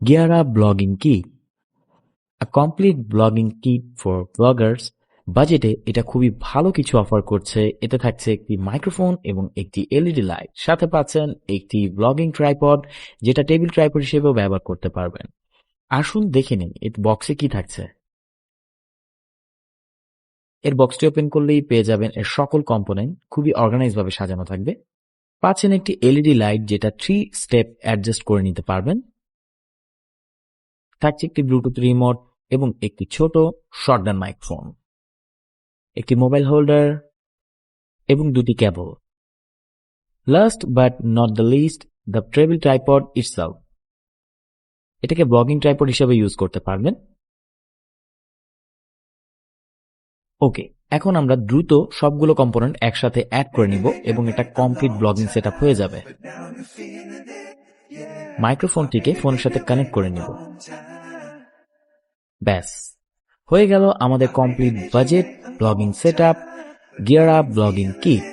Gear Up Blogging Kit, a complete blogging kit for bloggers. বাজেটে এটা খুবই ভালো কিছু অফার করছে। এতে থাকছে একটি মাইক্রোফোন এবং একটি এলইডি লাইট, সাথে পাচ্ছেন একটি ব্লগিং ট্রাইপড, যেটা টেবিল ট্রাইপড হিসেবেও ব্যবহার করতে পারবেন। আসুন দেখে নিন এর বক্সে কি থাকছে। এর বক্সটি ওপেন করলেই পেয়ে যাবেন এর সকল কম্পোনেন্ট খুবই অর্গানাইজ ভাবে সাজানো থাকবে। পাচ্ছেন একটি এলইডি লাইট, যেটা 3 স্টেপ অ্যাডজাস্ট করে নিতে পারবেন। থাকছে একটি ব্লুটুথ রিমোট এবং একটি ছোট শর্টগান মাইক্রোফোন, একটি মোবাইল হোল্ডার এবং দুটি cable. Last but not the least, the travel tripod itself. এটাকে ব্লগিং ট্রাইপড হিসেবে ইউজ করতে পারবেন। ওকে, এখন আমরা দ্রুত সবগুলো কম্পোনেন্ট একসাথে অ্যাড করে নিব এবং এটা কমপ্লিট ব্লগিং সেটআপ হয়ে যাবে। মাইক্রোফোনটিকে ফোনের সাথে কানেক্ট করে নিব। ব্যাস, হয়ে গেল আমাদের complete budget blogging setup, gear up blogging kit.